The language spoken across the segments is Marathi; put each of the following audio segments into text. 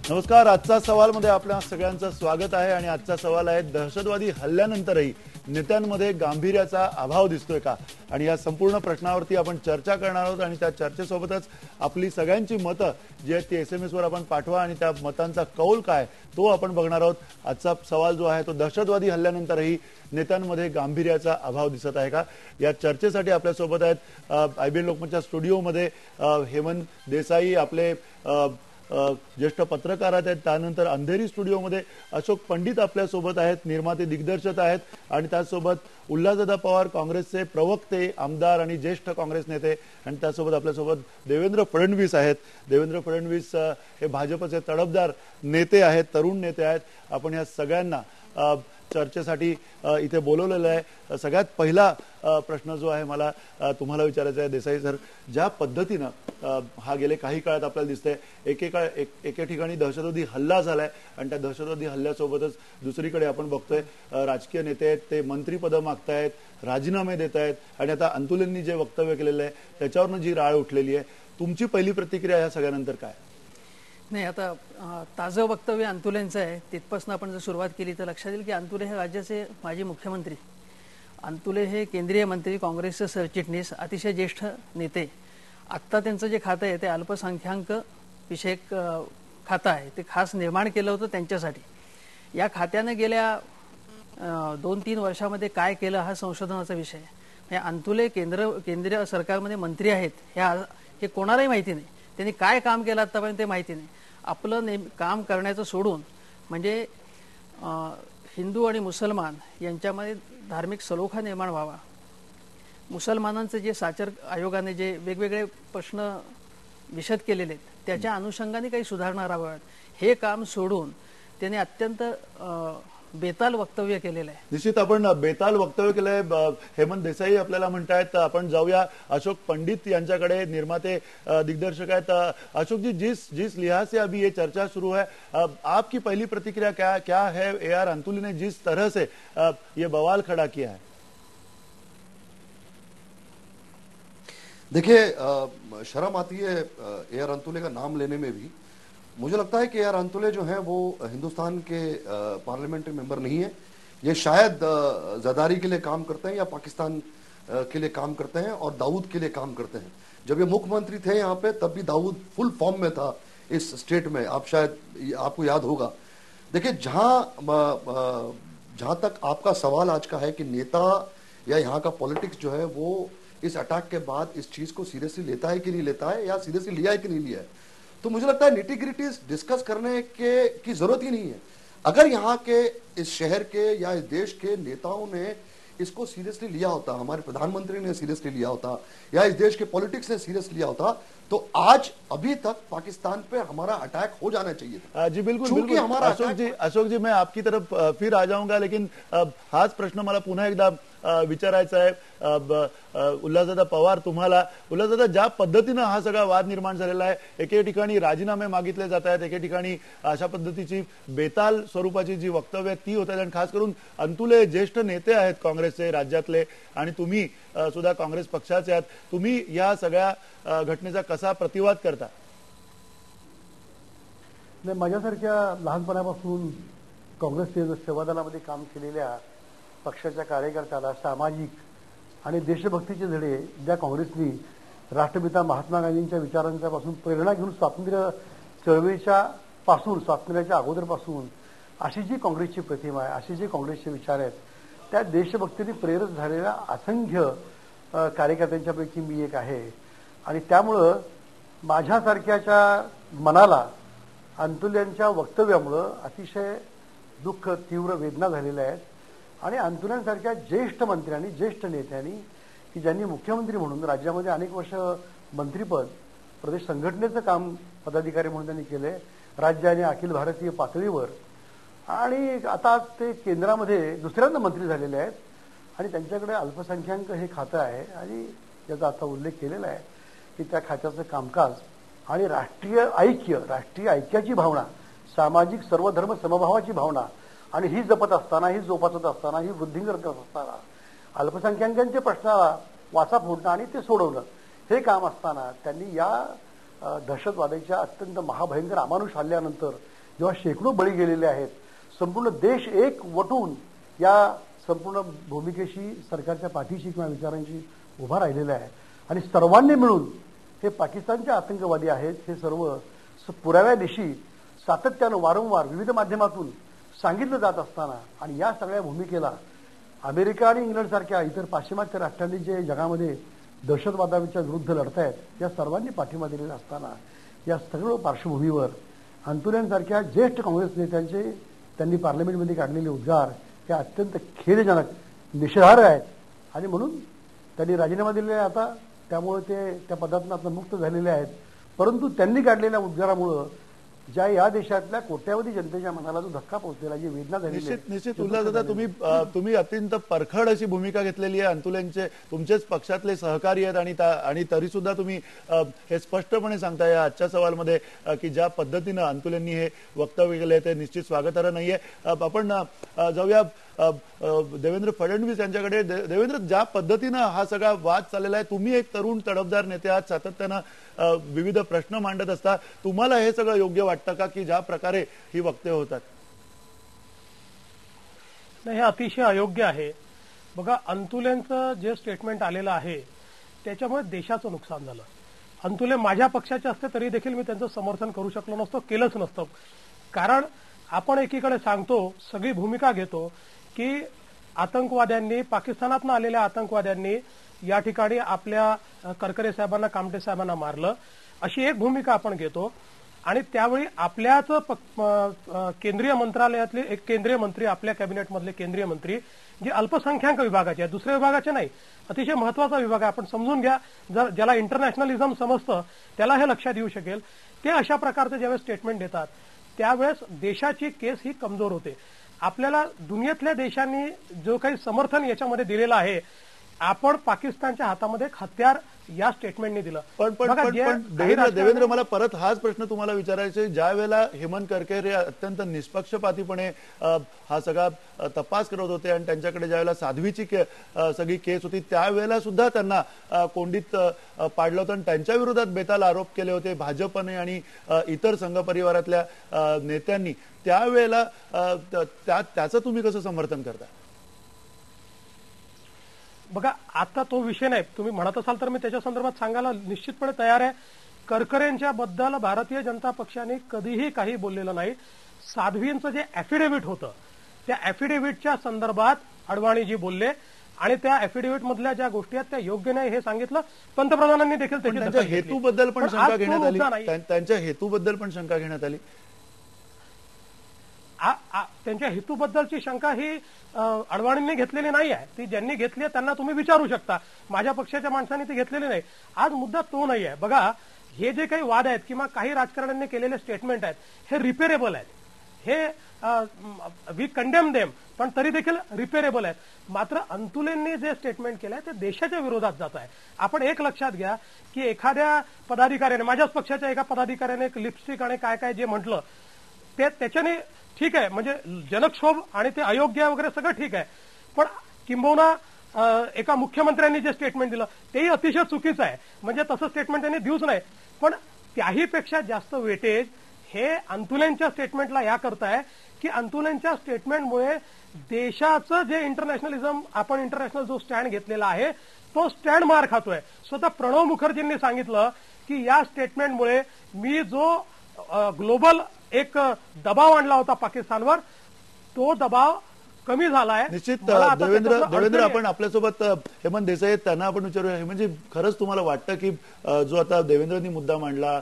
नमस्कार. आजचा सवालमध्ये आपल्या सगळ्यांचं स्वागत आहे आणि आजचा सवाल आहे दहशतवादी हल्ल्यानंतरही नेत्यांमध्ये गांभीर्याचा अभाव दिसतोय का. आणि या संपूर्ण प्रश्नावरती आपण चर्चा करणार आहोत आणि त्या चर्चेसोबतच आपली सगळ्यांची मतं जी आहेत ती SMS वर आपण पाठवा आणि त्या मतांचा कौल काय तो आपण बघणार आहोत. आजचा सवाल जो आहे तो दहशतवादी हल्ल्यानंतरही नेत्यांमध्ये गांभीर्याचा अभाव दिसत आहे का. या चर्चेसाठी आपल्यासोबत आहेत IBN लोकमतच्या स्टुडिओमध्ये हेमंत देसाई आपले ज्येष्ठ पत्रकार आहेत. त्यानंतर अंधेरी स्टुडिओमध्ये अशोक पंडित आपल्यासोबत आहेत, निर्माते दिग्दर्शक आहेत आणि त्याचसोबत उल्हासदादा पवार काँग्रेसचे प्रवक्ते, आमदार आणि ज्येष्ठ काँग्रेस नेते आणि त्यासोबत आपल्यासोबत देवेंद्र फडणवीस आहेत. देवेंद्र फडणवीस हे भाजपचे तडफदार नेते आहेत, तरुण नेते आहेत. आपण या सगळ्यांना चर्चेसाठी इथे बोलवलेलं आहे. सगळ्यात पहिला प्रश्न जो आहे मला तुम्हाला विचारायचा आहे देसाई सर, ज्या पद्धतीनं हा गेले काही काळात आपल्याला दिसतंय एके ठिकाणी दहशतवादी हल्ला झालाय आणि त्या दहशतवादी हल्ल्यासोबतच दुसरीकडे आपण बघतोय राजकीय नेते आहेत ते मंत्रीपद मागतायत, राजीनामे देत आहेत आणि आता अंतुलेंनी जे वक्तव्य केलेलं आहे त्याच्यावरनं जी राळ उठलेली आहे, तुमची पहिली प्रतिक्रिया या सगळ्यानंतर काय? नाही, आता ताजं वक्तव्य अंतुलेंचं आहे. तिथपासून आपण जर सुरुवात केली तर लक्षात येईल की अंतुले हे राज्याचे माजी मुख्यमंत्री, अंतुले हे केंद्रीय मंत्री, काँग्रेसचे सरचिटणीस, अतिशय ज्येष्ठ नेते. आत्ता त्यांचं जे खातं आहे ते अल्पसंख्याक विषयक खातं आहे. ते खास निर्माण केलं होतं त्यांच्यासाठी. या खात्याने गेल्या 2-3 वर्षामध्ये काय केलं हा संशोधनाचा विषय आहे. अंतुले केंद्रीय सरकारमध्ये मंत्री आहेत हे कोणालाही माहिती नाही. त्यांनी काय काम केलं आतापर्यंत ते माहिती नाही. आपलं काम करण्याचं सोडून म्हणजे हिंदू आणि मुसलमान यांच्यामध्ये धार्मिक सलोखा निर्माण व्हावा, मुसलमानांचे जे साचर आयोगाने जे वेगवेगळे प्रश्न विशद केलेले आहेत त्याच्या अनुषंगाने काही सुधारणा राबवाव्यात, हे काम सोडून त्यांनी अत्यंत बेताल वक्तव्य केलेलं आहे. निश्चित आपण बेताल वक्तव्य केलंय. हेमंत देसाई आपल्याला म्हणतायत. आपण जाऊया अशोक पंडित यांच्याकडे, निर्माते दिग्दर्शक आहेत. अशोक जी जिस लिहाज से अभी ये चर्चा शुरू है, आपकी पहली प्रतिक्रिया क्या है? AR अंतुले ने जिस तरह से ये बवाल खड़ा किया है. देखिए, शर्म आती है AR अंतुले का नाम लेने में भी. मुझे लगता है कि AR अंतुले जो हैं वो हिंदुस्तान के पार्लियामेंट्री मेंबर नहीं है. ये शायद जरदारी के लिए काम करते हैं या पाकिस्तान के लिए काम करते हैं और दाऊद के लिए काम करते हैं. जब ये मुख्यमंत्री थे यहाँ पे तब भी दाऊद फुल फॉर्म में था इस स्टेट में. आपको याद होगा. देखिए, जहां तक आपका सवाल आज का है कि नेता या यहाँ का पॉलिटिक्स जो है वो इस अटैक के बाद इस चीज को सीरियसली लेता है कि नहीं लेता है, या सीरियसली लिया है कि नहीं लिया है, तो मुझे लगता है निटी-ग्रिटीज डिस्कस करने की जरूरत ही नहीं है. अगर यहाँ के इस शहर के या इस देश के नेताओं ने इसको सीरियसली लिया होता, हमारे प्रधानमंत्री ने सीरियसली लिया होता या इस देश के पॉलिटिक्स ने सीरियस लिया होता, तो आज अभी तक पाकिस्तान पे हमारा अटैक हो जाना चाहिए था. जी बिल्कुल हमारा अशोक जी, मैं आपकी तरफ फिर आ जाऊंगा, लेकिन हाच प्रश्न मला पुन्हा एकदा विचारायचा आहे उल्हासदादा पवार तुम्हाला. उल्हासदादा, ज्या पद्धतीनं हा सगळा वाद निर्माण झालेला आहे, एके ठिकाणी राजीनामे मागितले जात आहेत, एके ठिकाणी अशा पद्धतीची बेताल स्वरूपाची जी वक्तव्य ती होत आहेत आणि खास करून अंतुले ज्येष्ठ नेते आहेत काँग्रेसचे राज्यातले आणि तुम्ही सुद्धा काँग्रेस पक्षाचे आहात. तुम्ही या सगळ्या घटनेचा कसा प्रतिवाद करता? नाही, माझ्यासारख्या लहानपणापासून काँग्रेस सेवा दलामध्ये काम केलेल्या पक्षाच्या कार्यकर्त्याला सामाजिक आणि देशभक्तीचे धडे ज्या काँग्रेसनी राष्ट्रपिता महात्मा गांधींच्या विचारांच्या पासून प्रेरणा घेऊन स्वातंत्र्याच्या अगोदरपासून अशी जी काँग्रेसची प्रतिमा आहे, असे जे काँग्रेसचे विचार आहेत, त्या देशभक्तीने प्रेरित झालेल्या असंख्य कार्यकर्त्यांच्यापैकी मी एक आहे. आणि त्यामुळं माझ्यासारख्याच्या मनाला अंतुले यांच्या वक्तव्यामुळं अतिशय दुःख, तीव्र वेदना झालेल्या आहेत. आणि अंतुल्यांसारख्या ज्येष्ठ मंत्र्यांनी, ज्येष्ठ नेत्यांनी की ज्यांनी मुख्यमंत्री म्हणून राज्यामध्ये अनेक वर्ष मंत्रीपद, प्रदेश संघटनेचं काम पदाधिकारी म्हणून त्यांनी केले, राज्य आणि अखिल भारतीय पातळीवर, आणि आता ते केंद्रामध्ये दुसऱ्यांदा मंत्री झालेले आहेत. आणि त्यांच्याकडे अल्पसंख्याक हे खातं आहे आणि याचा आता उल्लेख केलेला आहे की त्या खात्याचं कामकाज आणि राष्ट्रीय ऐक्याची भावना, सामाजिक सर्वधर्म समभावाची भावना आणि ही जपत असताना, ही जोपासत असताना, ही वृद्धिंगत असताना अल्पसंख्याकांच्या प्रश्नाला वाचा फोडणं आणि ते सोडवणं हे काम असताना त्यांनी या दहशतवादाच्या अत्यंत महाभयंकर अमानुष हल्ल्यानंतर जेव्हा शेकडो बळी गेलेले आहेत, संपूर्ण देश एक वटून या संपूर्ण भूमिकेशी, सरकारच्या पाठीशी किंवा विचारांशी उभा राहिलेला आहे आणि सर्वांनी मिळून हे पाकिस्तानचे आतंकवादी आहेत हे सर्व पुराव्यानिशी सातत्यानं वारंवार विविध माध्यमातून सांगितलं जात असताना आणि या सगळ्या भूमिकेला अमेरिका आणि इंग्लंडसारख्या इतर पाश्चिमात्य राष्ट्रांनी जे जगामध्ये दहशतवादाच्या विरुद्ध लढतायत या सर्वांनी पाठिंबा दिलेला असताना या सगळं पार्श्वभूमीवर अंतुल्यांसारख्या ज्येष्ठ काँग्रेस नेत्यांचे त्यांनी पार्लमेंटमध्ये काढलेले उद्गार हे अत्यंत खेदजनक, निषेधार्ह आहेत आणि म्हणून त्यांनी राजीनामा दिलेला आहे आता. त्यामुळे ते त्या पदातून मुक्त झालेले आहेत. परंतु त्यांनी काढलेल्या उद्गारामुळं ज्या या देशातल्या कोट्यावधी जनतेच्या मनाला जो धक्का पोहोचलेला, जी वेदना झालेली निश्चित उल्हासदादा, तुम्ही अत्यंत परखड अशी भूमिका घेतलेली आहे. अंतुल्यांचे तुमचेच पक्षातले सहकारी आहेत आणि तरी सुद्धा तुम्ही हे स्पष्टपणे सांगताय या आजच्या सवालमध्ये की ज्या पद्धतीनं अंतुल्यांनी हे वक्तव्य केलंय ते निश्चित स्वागतार्ह नाहीये. आपण जाऊया देवेंद्र फडणवीस यांच्याकडे. देवेंद्र, ज्या पद्धतीनं हा सगळा वाद चाललेला आहे, तुम्ही एक तरुण तडफदार नेते आहात, सातत्यानं विविध प्रश्न मांडत असता, तुम्हाला हे सगळं योग्य वाटतं का की ज्या प्रकारे ही वक्तव्य होतात? नाही, हे अतिशय अयोग्य आहे. बघा, अंतुल्यांचं जे स्टेटमेंट आलेलं आहे त्याच्यामुळे देशाचं नुकसान झालं. अंतुले माझ्या पक्षाचे असते तरी देखील मी त्यांचं समर्थन करू शकलो नसतो, केलंच नसतं. कारण आपण एकीकडे सांगतो, सगळी भूमिका घेतो की आतंकवाद्यांनी, पाकिस्तानातून आलेल्या आतंकवाद्यांनी या ठिकाणी आपल्या करकरे साहेबांना, कामटे साहेबांना मारलं, अशी एक भूमिका आपण घेतो. आणि त्यावेळी आपल्याच केंद्रीय मंत्रालयातले एक केंद्रीय मंत्री, आपल्या कॅबिनेटमधले केंद्रीय मंत्री जे अल्पसंख्याक विभागाचे आहेत, दुसऱ्या विभागाचे नाही, अतिशय महत्वाचा विभाग आहे, आपण समजून घ्या, जर ज्याला इंटरनॅशनलिझम समजतं त्याला हे लक्षात येऊ शकेल, ते अशा प्रकारचे ज्यावेळेस स्टेटमेंट देतात त्यावेळेस देशाची केस ही कमजोर होते. आपल्याला दुनियेतल्या देशांनी जो काही समर्थन याच्यामध्ये दिलेलं आहे, आपण पाकिस्तानच्या हातामध्ये एक हत्यार या स्टेटमेंटने दिलं. पण देवेंद्र, मला परत हाच प्रश्न तुम्हाला विचारायचा आहे. ज्या वेळेला हेमंत करकरे अत्यंत निष्पक्षपातीपणे हा सगळा तपास करत होते आणि त्यांच्याकडे ज्या वेळेला साध्वीची सगळी केस होती त्यावेळेला सुद्धा त्यांना कोंडीत पाडलं होतं आणि त्यांच्या विरोधात बेताल आरोप केले होते भाजपने आणि इतर संघ परिवारातल्या नेत्यांनी. त्यावेळेला त्याचं तुम्ही कसं समर्थन करता? बघा, आता तो विषय नाही, तुम्ही म्हणत असाल तर मी त्याच्या संदर्भात सांगायला निश्चितपणे तयार आहे. करकरेंच्या बद्दल भारतीय जनता पक्षाने कधीही काही बोललेलं नाही. साध्वींचं जे ऍफिडेव्हिट होतं त्या ऍफिडेव्हिटच्या संदर्भात अडवाणीजी बोलले आणि त्या ऍफिडेव्हिट मधल्या ज्या गोष्टी आहेत त्या योग्य नाही हे सांगितलं. पंतप्रधानांनी देखील त्यांच्या हेतूबद्दल पण शंका घेण्यात आली. त्यांच्या हेतूबद्दल पण शंका घेण्यात आली. त्यांच्या हेतूबद्दलची शंका ही अडवाणींनी घेतलेली नाही आहे. ती ज्यांनी घेतली आहे त्यांना तुम्ही विचारू शकता. माझ्या पक्षाच्या माणसांनी ती घेतलेली नाही. आज मुद्दा तो नाही आहे. बघा, हे जे काही वाद आहेत किंवा काही राजकारण्यांनी केलेले स्टेटमेंट आहेत हे रिपेरेबल आहेत. हे वी कंडेम देम, पण तरी देखील रिपेरेबल आहेत. मात्र अंतुलेंनी जे स्टेटमेंट केलंय ते देशाच्या विरोधात जात आहे. आपण एक लक्षात घ्या की एखाद्या पदाधिकाऱ्याने, माझ्याच पक्षाच्या एका पदाधिकाऱ्याने लिपस्टिक आणि काय काय जे म्हटलं ते त्याच्याने ठीक आहे, म्हणजे जनक्षोभ आणि ते अयोग्य वगैरे सगळं ठीक आहे, पण किंबहुना एका मुख्यमंत्र्यांनी जे स्टेटमेंट दिलं तेही अतिशय चुकीचं आहे. म्हणजे तसं स्टेटमेंट त्यांनी देऊच नाही. पण त्याही पेक्षा जास्त वेटेज हे अंतुलेंच्या स्टेटमेंटला या करत आहे की अंतुलेंच्या स्टेटमेंटमुळे देशाचं जे इंटरनॅशनलिझम, आपण इंटरनॅशनल जो स्टँड घेतलेला आहे तो स्टँड मार खातोय. स्वतः प्रणव मुखर्जींनी सांगितलं की या स्टेटमेंटमुळे मी जो ग्लोबल एक दबाव आणला होता पाकिस्तानवर तो दबाव कमी झाला आहे. निश्चित. देवेंद्र, आपण आपल्यासोबत हेमंत देसाई आहेत, त्यांना आपण विचारूया. म्हणजे खरंच तुम्हाला वाटतं की जो आता देवेंद्रनी मुद्दा मांडला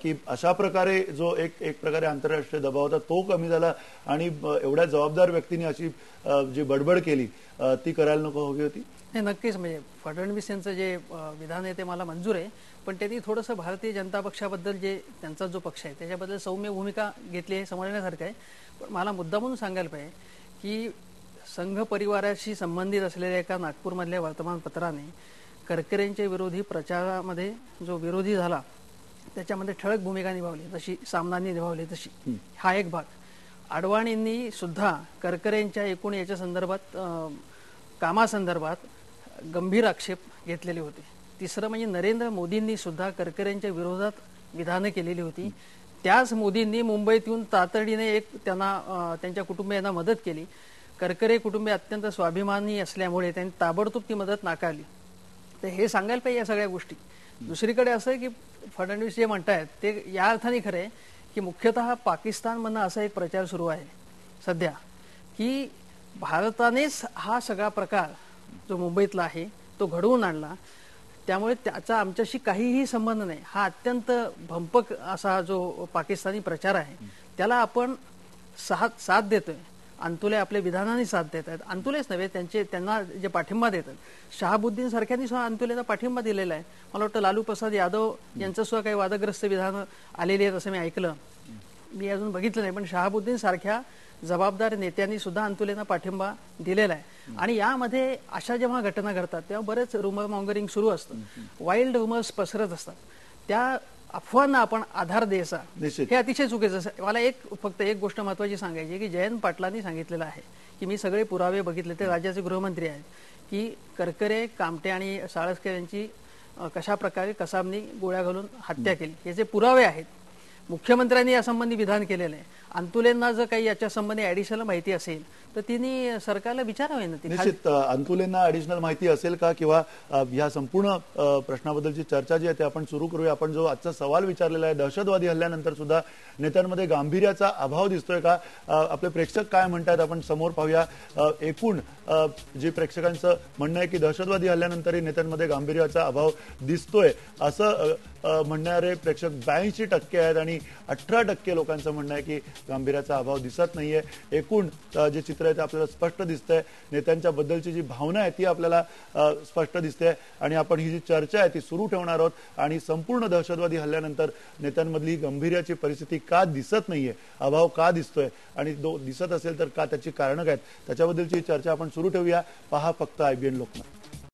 की अशा प्रकारे जो एक प्रकारे आंतरराष्ट्रीय दबाव होता तो कमी झाला आणि एवढ्या जबाबदार व्यक्तीने अशी जी बडबड केली ती करायला नको हवी होती? नक्कीच. म्हणजे फडणवीस यांचं जे विधान आहे ते मला मंजूर आहे, पण त्यांनी थोडंसं भारतीय जनता पक्षाबद्दल जे त्यांचा जो पक्ष आहे त्याच्याबद्दल सौम्य भूमिका घेतली आहे, समजण्यासारखं आहे. पण मला मुद्दा म्हणून सांगायला पाहिजे की संघ परिवाराशी संबंधित असलेल्या एका नागपूरमधल्या वर्तमानपत्राने करकरेंच्या विरोधी प्रचारामध्ये जो विरोधी झाला त्याच्यामध्ये ठळक भूमिका निभावली, जशी सामनांनी निभावली तशी. हा एक भाग. अडवाणींनी सुद्धा करकरेंच्या एकूण याच्या संदर्भात, कामासंदर्भात गंभीर आक्षेप घेतलेले होते. तिसरं म्हणजे नरेंद्र मोदींनी सुद्धा करकरेंच्या विरोधात विधानं केलेली होती. त्याच मोदींनी मुंबईत येऊन तातडीने एक त्यांना त्यांच्या कुटुंबियांना मदत केली. करकरे कुटुंबीय अत्यंत स्वाभिमानी असल्यामुळे त्यांनी ताबडतोब ती मदत नाकारली. तर हे सांगायला पाहिजे या सगळ्या गोष्टी. दुसरीकडे असं आहे की फडणवीस जे म्हणतायत ते या अर्थाने खरं आहे की मुख्यतः पाकिस्तानमधनं असा एक प्रचार सुरू आहे सध्या की भारतानेच हा सगळा प्रकार जो मुंबईतला आहे तो घडवून आणला, त्यामुळे त्याचा आमच्याशी काहीही संबंध नाही. हा अत्यंत भंपक असा जो पाकिस्तानी प्रचार आहे त्याला आपण साथ देतोय. अंतुले आपल्या विधानाने साथ देत आहेत. अंतुलेच नव्हे, त्यांना जे पाठिंबा देतात, शहाबुद्दीन सारख्यांनी सुद्धा अंतुलेला पाठिंबा दिलेला आहे. मला वाटतं लालू प्रसाद यादव यांचं सुद्धा काही वादग्रस्त विधानं आलेली आहेत असं मी ऐकलं. मी अजून बघितलं नाही, पण शहाबुद्दीन सारख्या जबाबदार नेत्यांनी सुद्धा अंतुलेंना पाठिंबा दिलेला आहे. आणि यामध्ये अशा जेव्हा घटना घडतात तेव्हा बरेच रुमर मॉंगरिंग सुरू असतं, वाईल्ड रुमर्स पसरत असतात. त्या अफवांना आपण आधार द्यायचा हे अतिशय चुकीचं आहे. मला फक्त एक गोष्ट महत्वाची सांगायची आहे की जयंत पाटलांनी सांगितलेलं आहे की मी सगळे पुरावे बघितले, ते राज्याचे गृहमंत्री आहेत, की करकरे, कामटे आणि साळसकर यांची कशा प्रकारे कसाबनी गोळ्या घालून हत्या केली याचे पुरावे आहेत. मुख्यमंत्र्यांनी यासंबंधी विधान केलेलं आहे. अंतुलेंना जर काही याच्या संबंधी ऍडिशनल माहिती असेल तर तिने सरकारला विचारावे ना. निश्चित अंतुलेंना ऍडिशनल माहिती असेल का, किंवा या संपूर्ण प्रश्नाबद्दलची चर्चा जी आहे ते आपण सुरू करूया. आपण जो आजचा सवाल विचारलेला आहे, दहशतवादी हल्ल्यानंतर सुद्धा नेत्यांमध्ये गांभीर्याचा अभाव दिसतोय का, आपले प्रेक्षक काय म्हणतात आपण समोर पाहूया. एकूण जे प्रेक्षकांचं म्हणणं आहे की दहशतवादी हल्ल्यानंतरही नेत्यांमध्ये गांभीर्याचा अभाव दिसतोय असं म्हणणारे प्रेक्षक 82% आहेत आणि 18% लोकांचं म्हणणं आहे की गांभीर्याचा अभाव दिसत नाहीये. एकूण जे चित्र आहे ते आपल्याला स्पष्ट दिसतंय. नेत्यांच्या बद्दलची जी भावना आहे ती आपल्याला स्पष्ट दिसते. आणि आपण ही जी चर्चा आहे ती सुरू ठेवणार आहोत. आणि संपूर्ण दहशतवादी हल्ल्यानंतर नेत्यांमधली गंभीर्याची परिस्थिती का दिसत नाहीये, अभाव का दिसतोय, आणि दिसत असेल तर का, त्याची कारणं काय, त्याच्याबद्दलची चर्चा आपण सुरू ठेवूया. पहा फक्त IBN लोकमत.